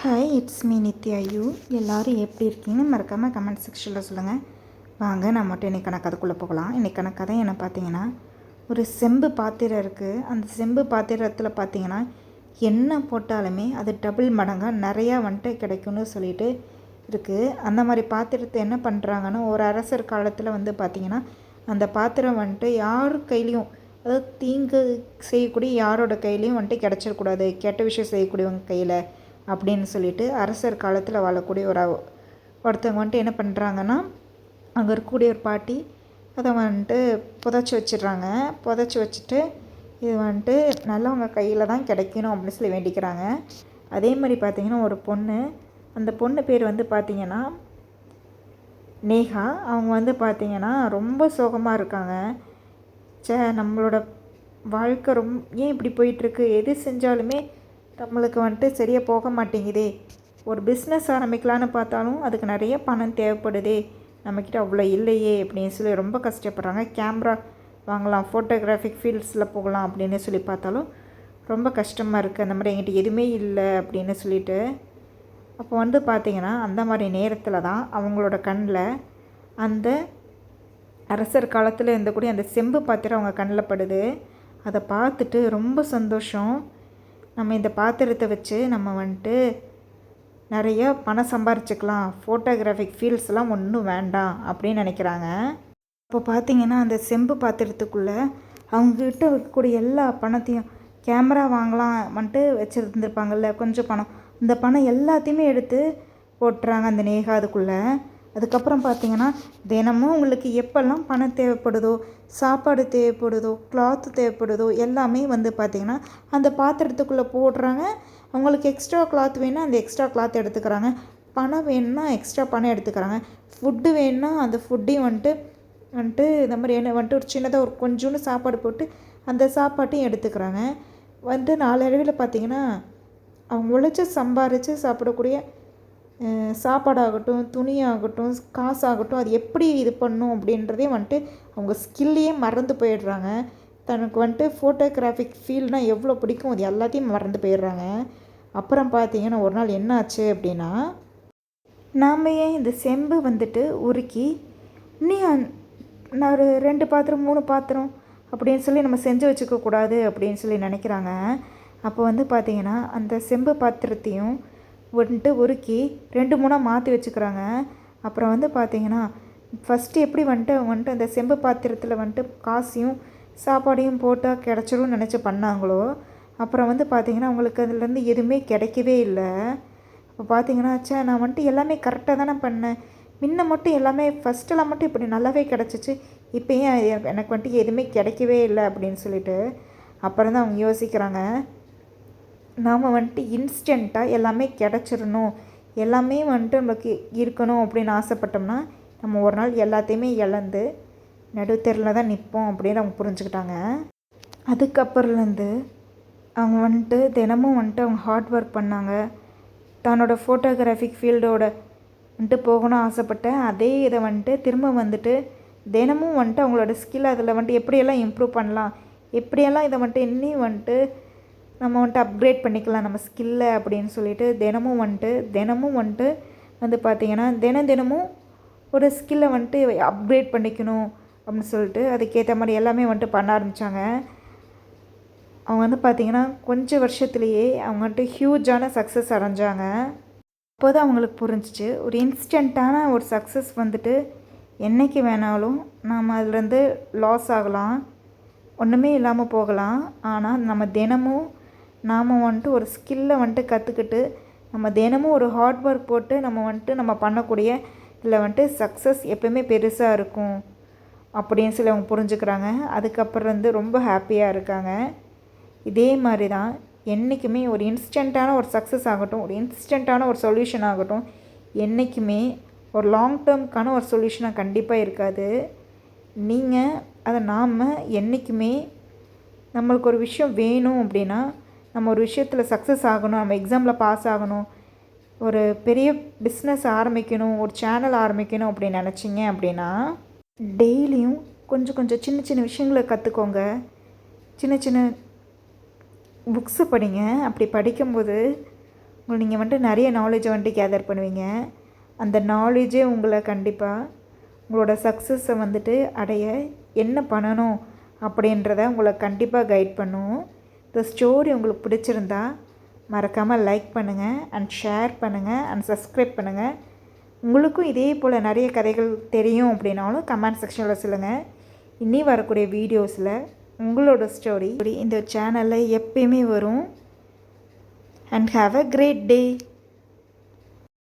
Hi, it's me Nithya you. எல்லோரும் எப்படி இருக்கீங்கன்னு மறக்காமல் கமெண்ட் செக்ஷனில் சொல்லுங்கள். வாங்க நான் மட்டும் இன்றைக்கான கதைக்குள்ளே போகலாம். இன்றைக்கான கதை என்ன பார்த்தீங்கன்னா, ஒரு செம்பு பாத்திரம் இருக்குது. அந்த செம்பு பாத்திரத்தில் பார்த்தீங்கன்னா என்ன போட்டாலுமே அது டபுள் மடங்காக நிறையா வந்துட்டு கிடைக்கும்னு சொல்லிட்டு இருக்குது. அந்த மாதிரி பாத்திரத்தை என்ன பண்ணுறாங்கன்னா, ஒரு அரசர் காலத்தில் வந்து பார்த்திங்கன்னா அந்த பாத்திரம் வந்துட்டு யார் கையிலையும், அதாவது தீங்கு செய்யக்கூடிய யாரோட கையிலையும் வந்துட்டு கிடச்சிடக்கூடாது, கெட்ட விஷயம் செய்யக்கூடியவங்க கையில் அப்படின்னு சொல்லிட்டு அரசர் காலத்தில் வாழக்கூடிய ஒருத்தவங்க வந்துட்டு என்ன பண்ணுறாங்கன்னா, அங்கே இருக்கக்கூடிய ஒரு பாட்டி அதை வந்துட்டு புதைச்சி வச்சிடுறாங்க. புதைச்சி வச்சுட்டு இது வந்துட்டு நல்லவங்க கையில் தான் கிடைக்கணும் அப்படின்னு சொல்லி வேண்டிக்கிறாங்க. அதே மாதிரி பார்த்திங்கன்னா ஒரு பொண்ணு, அந்த பொண்ணு பேர் வந்து பார்த்திங்கன்னா நேஹா. அவங்க வந்து பார்த்திங்கன்னா ரொம்ப சோகமாக இருக்காங்க. நம்மளோட வாழ்க்கை ஏன் இப்படி போயிட்டுருக்கு, எது செஞ்சாலுமே நம்மளுக்கு வந்துட்டு சரியாக போக மாட்டேங்குதே, ஒரு பிஸ்னஸ் ஆரம்பிக்கலான்னு பார்த்தாலும் அதுக்கு நிறைய பணம் தேவைப்படுதே, நம்மக்கிட்ட அவ்வளோ இல்லையே அப்படின்னு சொல்லி ரொம்ப கஷ்டப்படுறாங்க. கேமரா வாங்கலாம், ஃபோட்டோகிராஃபிக் ஃபீல்ட்ஸில் போகலாம் அப்படின்னு சொல்லி பார்த்தாலும் ரொம்ப கஷ்டமாக இருக்குது. அந்த மாதிரி என்கிட்ட எதுவுமே இல்லை அப்படின்னு சொல்லிட்டு. அப்போ வந்து பார்த்திங்கன்னா அந்த மாதிரி நேரத்தில் தான் அவங்களோட கண்ணில் அந்த அரசர் காலத்தில் இருந்தக்கூடிய அந்த செம்பு பாத்திரம் அவங்க கண்ணில் படுது. அதை பார்த்துட்டு ரொம்ப சந்தோஷம், நம்ம இந்த பாத்திரத்தை வச்சு நம்ம வந்துட்டு நிறையா பணம் சம்பாரிச்சிக்கலாம், ஃபோட்டோகிராஃபிக் ஃபீல்ட்ஸ்லாம் ஒன்றும் வேண்டாம் அப்படின்னு நினைக்கிறாங்க. இப்போ பார்த்திங்கன்னா அந்த செம்பு பாத்திரத்துக்குள்ளே அவங்ககிட்ட இருக்கக்கூடிய எல்லா பணத்தையும், கேமரா வாங்கலாம் வந்துட்டு வச்சுருந்துருப்பாங்கள்ல கொஞ்சம் பணம், இந்த பணம் எல்லாத்தையுமே எடுத்து போட்டுறாங்க அந்த நேஹா அதுக்குள்ளே. அதுக்கப்புறம் பார்த்திங்கன்னா தினமும் உங்களுக்கு எப்போல்லாம் பணம் தேவைப்படுதோ, சாப்பாடு தேவைப்படுதோ, கிளாத்து தேவைப்படுதோ எல்லாமே வந்து பார்த்திங்கன்னா அந்த பாத்திரத்துக்குள்ளே போடுறாங்க. அவங்களுக்கு எக்ஸ்ட்ரா கிளாத் வேணுன்னா அந்த எக்ஸ்ட்ரா கிளாத் எடுத்துக்கிறாங்க, பணம் வேணும்னா எக்ஸ்ட்ரா பணம் எடுத்துக்கிறாங்க, ஃபுட்டு வேணுன்னா அந்த ஃபுட்டையும் வந்துட்டு இந்த மாதிரி என்ன வந்துட்டு ஒரு சின்னதாக ஒரு கொஞ்சோண்டு சாப்பாடு போட்டு அந்த சாப்பாட்டையும் எடுத்துக்கிறாங்க. வந்து நாளடைவில் பார்த்திங்கன்னா அவங்க உழைச்சி சம்பாரித்து சாப்பிடக்கூடிய சாப்பாடாகட்டும், துணியாகட்டும், காசாகட்டும், அது எப்படி இது பண்ணும் அப்படின்றதே வந்துட்டு அவங்க ஸ்கில்லையே மறந்து போயிடுறாங்க. தனக்கு வந்துட்டு ஃபோட்டோகிராஃபிக் ஃபீல்ட்னால் எவ்வளோ பிடிக்கும் அது எல்லாத்தையும் மறந்து போயிடுறாங்க. அப்புறம் பார்த்திங்கன்னா ஒரு நாள் என்ன ஆச்சு அப்படின்னா, நாம் ஏன் இந்த செம்பு வந்துட்டு உருக்கி இன்னும் நான் ஒரு 2 பாத்திரம் 3 பாத்திரம் அப்படின்னு சொல்லி நம்ம செஞ்சு வச்சுக்கக்கூடாது அப்படின்னு சொல்லி நினைக்கிறாங்க. அப்போ வந்து பார்த்திங்கன்னா அந்த செம்பு பாத்திரத்தையும் வந்துட்டு உருக்கி 2 3 மாற்றி வச்சுக்கிறாங்க. அப்புறம் வந்து பார்த்திங்கன்னா ஃபஸ்ட்டு எப்படி வந்துட்டு அந்த செம்பு பாத்திரத்தில் வந்துட்டு காசையும் சாப்பாடையும் போட்டால் கிடச்சிரும்னு நினச்சி பண்ணாங்களோ, அப்புறம் வந்து பார்த்திங்கன்னா அவங்களுக்கு அதுலேருந்து எதுவுமே கிடைக்கவே இல்லை. அப்போ பார்த்திங்கன்னா நான் வந்துட்டு எல்லாமே கரெக்டாக தானே பண்ணேன், முன்ன மட்டும் எல்லாமே ஃபஸ்ட்டெல்லாம் மட்டும் இப்படி நல்லாவே கிடச்சிச்சு, இப்போ ஏன் எனக்கு வந்துட்டு எதுவுமே கிடைக்கவே இல்லை அப்படின்னு சொல்லிட்டு. அப்புறம் தான் அவங்க யோசிக்கிறாங்க, நாம் வந்துட்டு இன்ஸ்டண்ட்டாக எல்லாமே கிடச்சிடணும், எல்லாமே வந்துட்டு நம்மளுக்கு இருக்கணும் அப்படின்னு ஆசைப்பட்டோம்னா நம்ம ஒரு நாள் எல்லாத்தையுமே இழந்து நடுத்தெருவில் தான் நிற்போம் அப்படின்னு அவங்க புரிஞ்சுக்கிட்டாங்க. அதுக்கப்புறம்லேருந்து அவங்க வந்துட்டு தினமும் வந்துட்டு அவங்க ஹார்ட் ஒர்க் பண்ணாங்க. தன்னோட ஃபோட்டோகிராஃபிக் ஃபீல்டோட வந்துட்டு போகணும்னு ஆசைப்பட்ட அதே இதை வந்துட்டு திரும்ப வந்துட்டு தினமும் வந்துட்டு அவங்களோட ஸ்கில் அதில் வந்துட்டு எப்படியெல்லாம் இம்ப்ரூவ் பண்ணலாம், எப்படியெல்லாம் இதை வந்துட்டு இன்னும் வந்துட்டு நம்ம வந்துட்டு அப்கிரேட் பண்ணிக்கலாம் நம்ம ஸ்கில்லை அப்படின்னு சொல்லிட்டு தினமும் வந்துட்டு வந்து பார்த்திங்கன்னா தினமும் ஒரு ஸ்கில்லை வந்துட்டு அப்கிரேட் பண்ணிக்கணும் அப்படின்னு சொல்லிட்டு அதுக்கேற்ற மாதிரி எல்லாமே வந்துட்டு பண்ண ஆரம்பித்தாங்க. அவங்க வந்து பார்த்திங்கன்னா கொஞ்சம் வருஷத்துலேயே அவங்க வந்துட்டு ஹியூஜான சக்ஸஸ் அடைஞ்சாங்க. அப்போ தான் அவங்களுக்கு புரிஞ்சிச்சு, ஒரு இன்ஸ்டண்ட்டான ஒரு சக்ஸஸ் வந்துட்டு என்றைக்கு வேணாலும் நாம் அதுலேருந்து லாஸ் ஆகலாம், ஒன்றுமே இல்லாமல் போகலாம். ஆனால் நம்ம தினமும் நாம் வந்துட்டு ஒரு ஸ்கில்லை வந்துட்டு கற்றுக்கிட்டு நம்ம தினமும் ஒரு ஹார்ட் ஒர்க் போட்டு நம்ம பண்ணக்கூடிய இதில் வந்துட்டு சக்ஸஸ் எப்போயுமே பெருசாக இருக்கும் அப்படின்னு சொல்லி அவங்க புரிஞ்சுக்கிறாங்க. அதுக்கப்புறம் வந்து ரொம்ப ஹாப்பியாக இருக்காங்க. இதே மாதிரி தான் என்றைக்குமே ஒரு இன்ஸ்டண்ட்டான ஒரு சக்ஸஸ் ஆகட்டும், ஒரு இன்ஸ்டண்ட்டான ஒரு சொல்யூஷன் ஆகட்டும், என்றைக்குமே ஒரு லாங் டேர்முக்கான ஒரு சொல்யூஷனாக கண்டிப்பாக இருக்காது. அதை நாம் என்றைக்குமே நம்மளுக்கு ஒரு விஷயம் வேணும் அப்படின்னா, நம்ம ஒரு விஷயத்தில் சக்ஸஸ் ஆகணும், நம்ம எக்ஸாமில் பாஸ் ஆகணும், ஒரு பெரிய பிஸ்னஸ் ஆரம்பிக்கணும், ஒரு சேனல் ஆரம்பிக்கணும் அப்படின்னு நினச்சிங்க அப்படின்னா டெய்லியும் கொஞ்சம் சின்ன சின்ன விஷயங்களை கற்றுக்கோங்க, சின்ன சின்ன புக்ஸு படிங்க. அப்படி படிக்கும்போது நீங்கள் வந்துட்டு நிறைய நாலேஜை வந்துட்டு கேதர் பண்ணுவீங்க. அந்த நாலேஜே உங்களை கண்டிப்பாக உங்களோட சக்ஸஸை வந்துட்டு அடைய என்ன பண்ணணும் அப்படின்றத உங்களை கண்டிப்பாக கைட் பண்ணும். இந்த ஸ்டோரி உங்களுக்கு பிடிச்சிருந்தா மறக்காமல் லைக் பண்ணுங்கள் அண்ட் ஷேர் பண்ணுங்கள் அண்ட் சப்ஸ்கிரைப் பண்ணுங்கள். உங்களுக்கும் இதே போல் நிறைய கதைகள் தெரியும் அப்படின்னாலும் கமெண்ட் செக்ஷனில் சொல்லுங்கள். இனி வரக்கூடிய வீடியோஸில் உங்களோட ஸ்டோரி இந்த சேனலில் எப்பயுமே வரும். And have a great day.